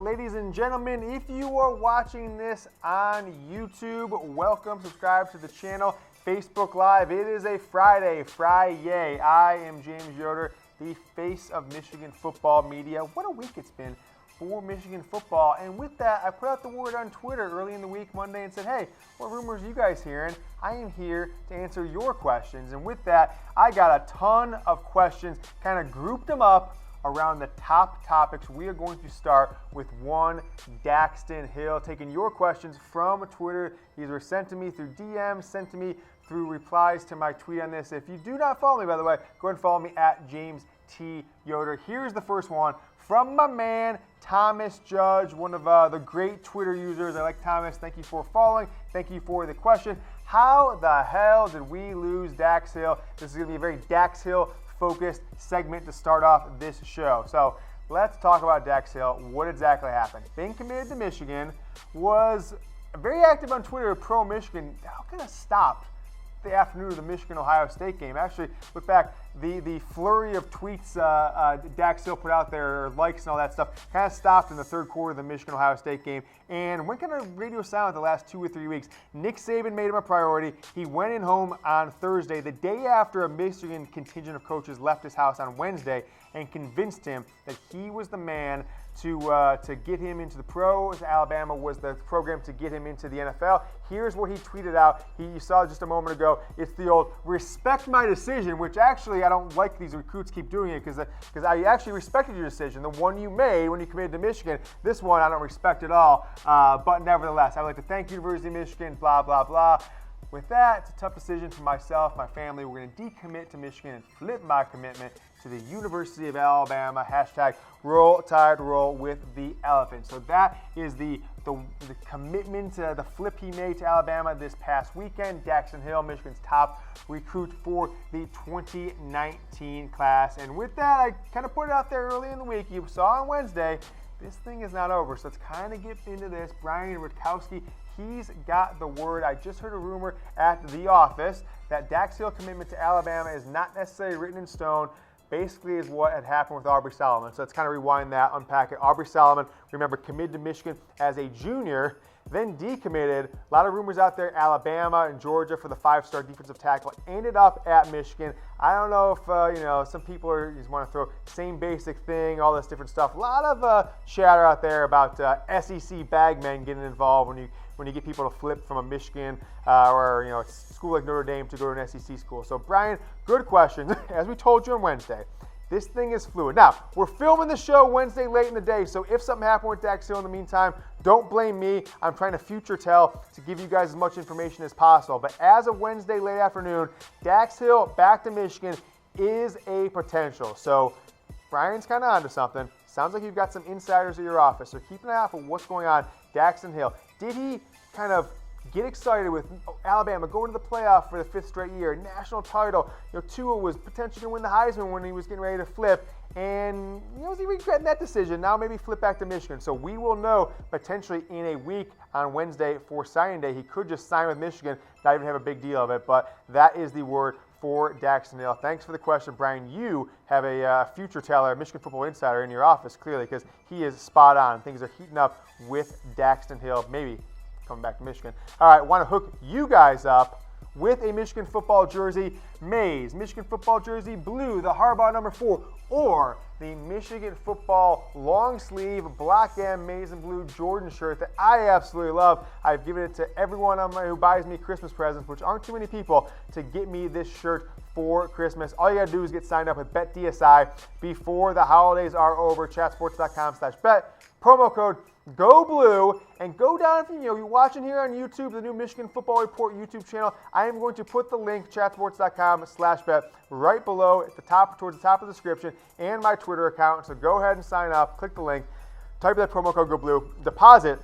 Ladies and gentlemen, if you are watching this on YouTube, welcome, subscribe to the channel. Facebook Live, it is a Friday. I am James Yoder, the face of Michigan football media. What a week it's been for Michigan football. And with that, I put out the word on Twitter early in the week, Monday, and said, hey, what rumors are you guys hearing? I am here to answer your questions. And with that, I got a ton of questions, kind of grouped them up around the top topics. We are going to start with one, Daxton Hill, taking your questions from Twitter. These were sent to me through DMs, sent to me through replies to my tweet on this. If you do not follow me, by the way, go ahead and follow me at James T. Yoder. Here's the first one from my man, Thomas Judge, one of the great Twitter users. I like Thomas. Thank you for following. Thank you for the question. How the hell did we lose Dax Hill? This is going to be a very Dax Hill focused segment to start off this show. So let's talk about Dax Hill. What exactly happened? Being committed to Michigan, was very active on Twitter, pro-Michigan. How kind of stopped the afternoon of the Michigan-Ohio State game. Actually, look back, the flurry of tweets Dax Hill put out there, likes and all that stuff, kind of stopped in the third quarter of the Michigan-Ohio State game and went kind of radio silent the last 2 or 3 weeks. Nick Saban made him a priority. He went in home on Thursday, the day after a Michigan contingent of coaches left his house on Wednesday, and convinced him that he was the man to get him into the pros. Alabama was the program to get him into the NFL. Here's what he tweeted out. You saw just a moment ago. It's the old respect my decision, which actually I don't like these recruits keep doing it because I actually respected your decision, the one you made when you committed to Michigan. This one I don't respect at all, but nevertheless, I would like to thank University of Michigan, blah, blah, blah. With that, it's a tough decision for myself, my family. We're going to decommit to Michigan and flip my commitment to the University of Alabama. Hashtag roll tide, roll with the elephant. So that is the commitment, the flip he made to Alabama this past weekend. Daxton Hill, Michigan's top recruit for the 2019 class. And with that, I kind of put it out there early in the week. You saw on Wednesday, this thing is not over. So let's kind of get into this. Brian Rutkowski, he's got the word. I just heard a rumor at the office that Dax Hill commitment to Alabama is not necessarily written in stone. Basically is what had happened with Aubrey Solomon. So let's kind of rewind that, unpack it. Aubrey Solomon, remember, committed to Michigan as a junior, then decommitted. A lot of rumors out there, Alabama and Georgia for the 5-star defensive tackle. Ended up at Michigan. I don't know if, some people just want to throw same basic thing, all this different stuff. A lot of chatter out there about SEC bagmen getting involved when you get people to flip from a Michigan or a school like Notre Dame to go to an SEC school. So Brian, good question. As we told you on Wednesday, this thing is fluid. Now, we're filming the show Wednesday late in the day, so if something happened with Dax Hill in the meantime, don't blame me. I'm trying to future tell to give you guys as much information as possible. But as of Wednesday late afternoon, Dax Hill back to Michigan is a potential. So Brian's kind of onto something. Sounds like you've got some insiders at your office, so keep an eye out for what's going on. Daxton Hill, did he kind of get excited with Alabama going to the playoff for the 5th straight year, national title? Tua was potentially going to win the Heisman when he was getting ready to flip, and was he regretting that decision? Now maybe flip back to Michigan. So we will know potentially in a week on Wednesday for signing day. He could just sign with Michigan, not even have a big deal of it, but that is the word for Daxton Hill. Thanks for the question, Brian. You have a future teller, Michigan Football Insider, in your office, clearly, because he is spot on. Things are heating up with Daxton Hill, maybe coming back to Michigan. All right, want to hook you guys up with a Michigan football jersey. Maize, Michigan football jersey, blue, the Harbaugh number 4, or the Michigan football long sleeve black M maize and blue Jordan shirt that I absolutely love. I've given it to everyone who buys me Christmas presents, which aren't too many people, to get me this shirt for Christmas. All you gotta do is get signed up with BetDSI before the holidays are over. Chatsports.com/bet. Promo code Go Blue, and go down if you're watching here on YouTube, the new Michigan Football Report YouTube channel. I am going to put the link, chatsports.com/bet, right below at the top, towards the top of the description, and my Twitter account. So go ahead and sign up, click the link, type that promo code Go Blue, deposit.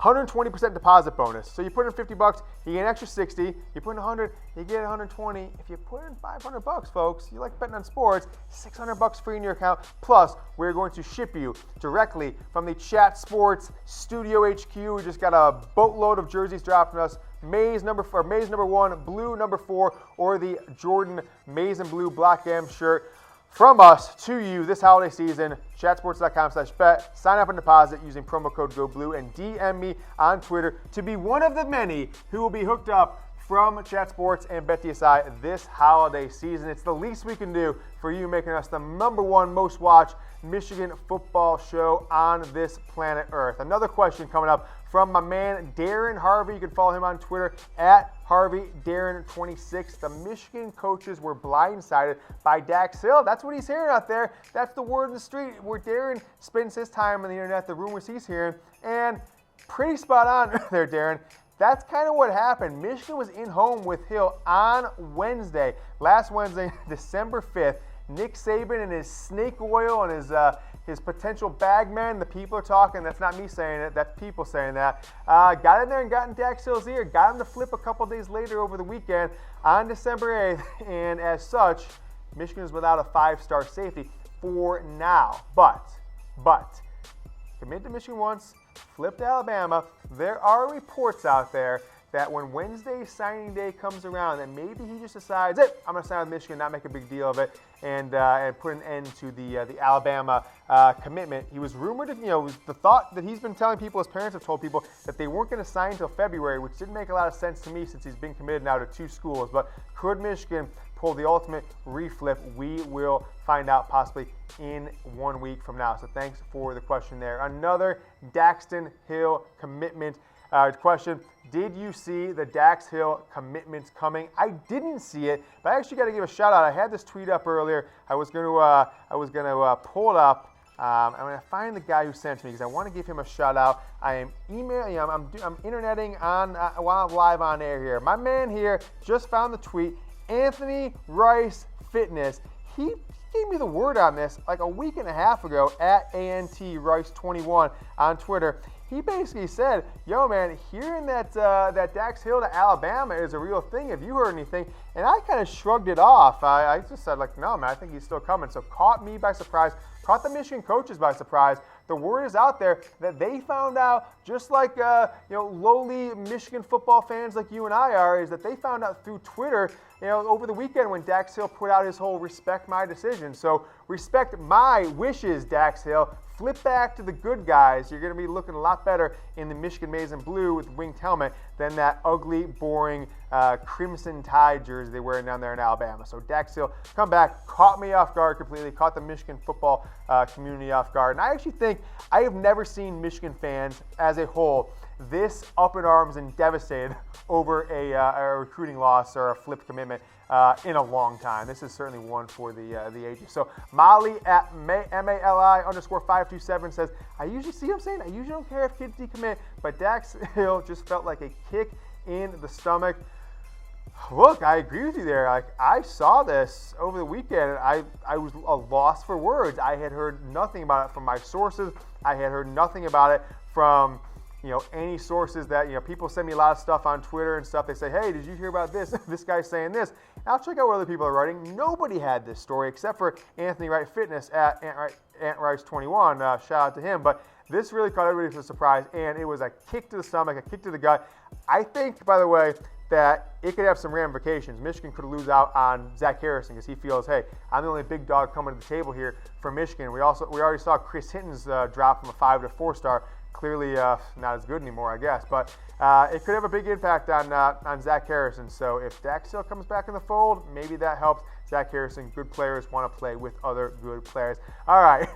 120% deposit bonus. So you put in $50, you get an extra 60. You put in 100, you get 120. If you put in $500, folks, you like betting on sports, $600 free in your account. Plus, we're going to ship you directly from the Chat Sports Studio HQ. We just got a boatload of jerseys dropping us. Maize number 1, blue number 4, or the Jordan maize and blue black M shirt. from us to you this holiday season, chatsports.com/bet. Sign up and deposit using promo code GOBLUE and DM me on Twitter to be one of the many who will be hooked up from Chat Sports and BetDSI this holiday season. It's the least we can do for you, making us the #1 most watched Michigan football show on this planet Earth. Another question coming up from my man Darin Harvey. You can follow him on Twitter at HarveyDarin26. The Michigan coaches were blindsided by Dax Hill. That's what he's hearing out there. That's the word in the street where Darin spends his time on the internet, the rumors he's hearing, and pretty spot on there, Darin. That's kind of what happened. Michigan was in home with Hill on Wednesday, last Wednesday, December 5th. Nick Saban and his snake oil and his potential bag man, the people are talking. That's not me saying it. That's people saying that. Got in there and got in Dax Hill's ear. Got him to flip a couple days later over the weekend on December 8th. And as such, Michigan is without a 5-star safety for now. But, committed to Michigan once, flipped to Alabama. There are reports out there that when Wednesday signing day comes around, that maybe he just decides, hey, I'm going to sign with Michigan, not make a big deal of it, and put an end to the Alabama commitment. He was rumored to, the thought that he's been telling people, his parents have told people, that they weren't going to sign until February, which didn't make a lot of sense to me since he's been committed now to 2 schools. But could Michigan pull the ultimate reflip? We will find out possibly in 1 week from now. So thanks for the question there. Another Daxton Hill commitment question. Did you see the Dax Hill commitments coming? I didn't see it, but I actually got to give a shout out. I had this tweet up earlier. I was going to pull it up. I'm going to find the guy who sent it to me because I want to give him a shout out. I am emailing. I'm interneting on while I'm live on air here. My man here just found the tweet. Anthony Rice Fitness. He gave me the word on this like a week and a half ago at ANTRice21 on Twitter. He basically said, yo, man, hearing that Dax Hill to Alabama is a real thing. Have you heard anything? And I kind of shrugged it off. I just said, like, no, man, I think he's still coming. So caught me by surprise, caught the Michigan coaches by surprise. The word is out there that they found out, just like lowly Michigan football fans like you and I are, is that they found out through Twitter, over the weekend when Dax Hill put out his whole respect my decision. So respect my wishes, Dax Hill. Flip back to the good guys. You're going to be looking a lot better in the Michigan maize and blue with winged helmet than that ugly, boring Crimson Tide jersey they're wearing down there in Alabama. So Dax Hill, come back, caught me off guard completely, caught the Michigan football community off guard. And I actually think I have never seen Michigan fans as a whole this up in arms and devastated over a recruiting loss or a flipped commitment in a long time. This is certainly one for the ages. So Molly at MALI_527 says, I usually don't care if kids decommit, but Dax Hill just felt like a kick in the stomach. Look, I agree with you there. Like, I saw this over the weekend. I was a loss for words. I had heard nothing about it from my sources. I had heard nothing about it from any sources that, people send me a lot of stuff on Twitter and stuff. They say, hey, did you hear about this? This guy's saying this. And I'll check out what other people are writing. Nobody had this story except for Anthony Wright Fitness at AntRice21. Shout out to him. But this really caught everybody by surprise, and it was a kick to the stomach, a kick to the gut. I think, by the way, that it could have some ramifications. Michigan could lose out on Zach Harrison because he feels, hey, I'm the only big dog coming to the table here for Michigan. We already saw Chris Hinton's drop from a 5 to 4-star. Clearly not as good anymore, I guess. But it could have a big impact on Zach Harrison. So if Dax Hill comes back in the fold, maybe that helps Zach Harrison. Good players want to play with other good players. All right,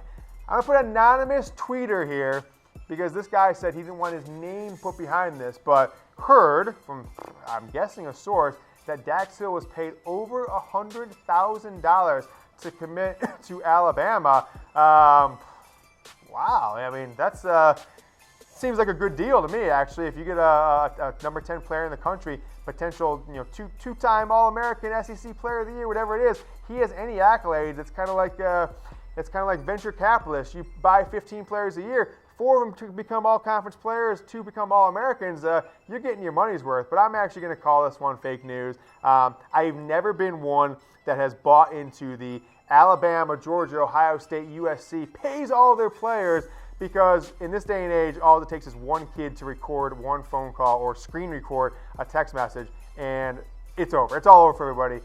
I'm going to put an anonymous tweeter here because this guy said he didn't want his name put behind this, but heard from, I'm guessing, a source that Dax Hill was paid over $100,000 to commit to Alabama. Wow, I mean, that's seems like a good deal to me, actually. If you get a number 10 player in the country, potential, two-time All-American, SEC Player of the Year, whatever it is, he has any accolades. It's kind of like venture capitalists. You buy 15 players a year, 4 of them to become all-conference players, 2 become All-Americans. You're getting your money's worth. But I'm actually going to call this one fake news. I've never been one that has bought into the Alabama, Georgia, Ohio State, USC pays all their players, because in this day and age, all it takes is one kid to record one phone call or screen record a text message, and it's over. It's all over for everybody.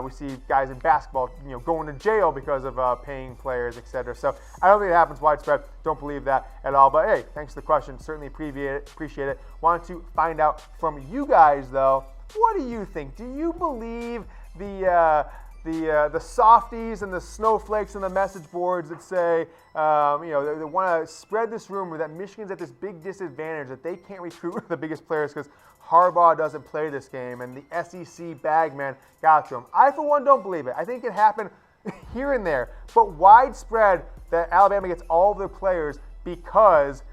We see guys in basketball, going to jail because of paying players, etc. So I don't think it happens widespread. Don't believe that at all. But hey, thanks for the question. Certainly appreciate it. Want to find out from you guys though. What do you think? Do you believe the softies and the snowflakes and the message boards that say, they want to spread this rumor that Michigan's at this big disadvantage, that they can't recruit the biggest players because Harbaugh doesn't play this game and the SEC bagman got to him? I, for one, don't believe it. I think it happened here and there, but widespread that Alabama gets all of their players because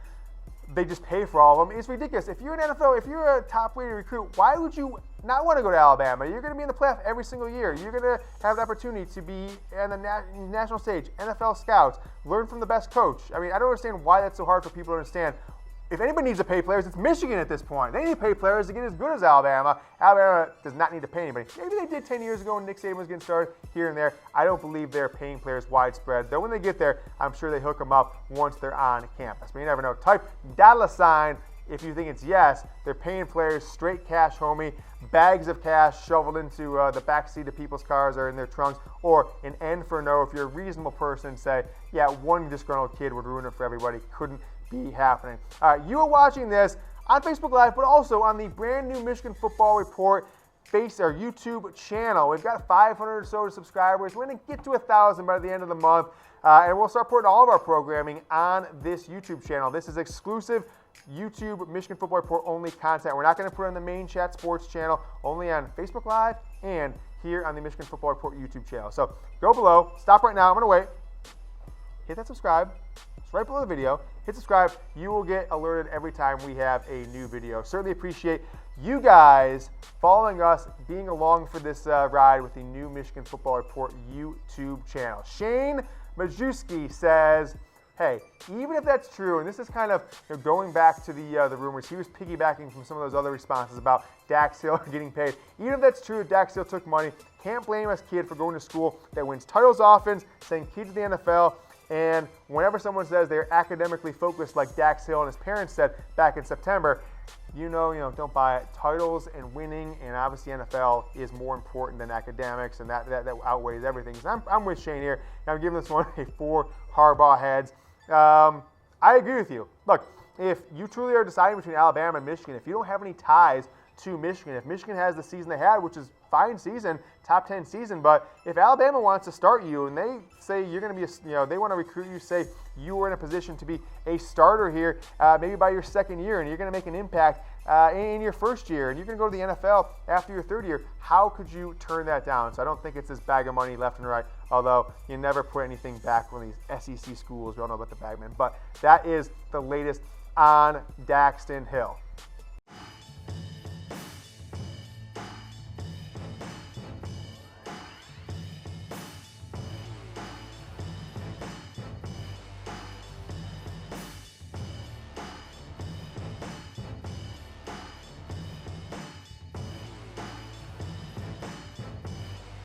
they just pay for all of them. It's ridiculous. If you're an NFL, if you're a top-rated recruit, why would you not want to go to Alabama? You're going to be in the playoff every single year. You're going to have the opportunity to be on the national stage, NFL scouts, learn from the best coach. I mean, I don't understand why that's so hard for people to understand. If anybody needs to pay players, it's Michigan at this point. They need to pay players to get as good as Alabama. Alabama does not need to pay anybody. Maybe they did 10 years ago when Nick Saban was getting started here and there. I don't believe they're paying players widespread. Though when they get there, I'm sure they hook them up once they're on campus. But you never know. Type $sign if you think it's yes. They're paying players straight cash, homie. Bags of cash shoveled into the backseat of people's cars or in their trunks. Or an N for no if you're a reasonable person. Say, yeah, one disgruntled kid would ruin it for everybody. Couldn't be happening. All right, you are watching this on Facebook Live, but also on the brand new Michigan Football Report our YouTube channel. We've got 500 or so subscribers. We're going to get to 1,000 by the end of the month, and we'll start putting all of our programming on this YouTube channel. This is exclusive YouTube Michigan Football Report only content. We're not going to put it on the main chat sports channel, only on Facebook Live and here on the Michigan Football Report YouTube channel. So go below, stop right now. I'm going to wait. Hit that subscribe. It's right below the video. Hit subscribe. You will get alerted every time we have a new video. Certainly appreciate you guys following us, being along for this ride with the new Michigan Football Report YouTube channel. Shaine Majewski says, hey, even if that's true, and this is kind of going back to the rumors, he was piggybacking from some of those other responses about Dax Hill getting paid. Even if that's true that Dax Hill took money, can't blame us kid for going to school that wins titles often, sending kids to the NFL. And whenever someone says they're academically focused like Dax Hill and his parents said back in September, don't buy it. Titles and winning, and obviously NFL is more important than academics, and that outweighs everything. So I'm with Shaine here. I'm giving this one a 4 Harbaugh heads. I agree with you. Look, if you truly are deciding between Alabama and Michigan, if you don't have any ties to Michigan, if Michigan has the season they had, which is fine season, top 10 season, but if Alabama wants to start you and they say you're going to be, they want to recruit you, say you were in a position to be a starter here, maybe by your second year, and you're going to make an impact in your first year, and you're going to go to the NFL after your third year, how could you turn that down? So I don't think it's this bag of money left and right, although you never put anything back from these SEC schools. We all know about the bagman, but that is the latest on Daxton Hill.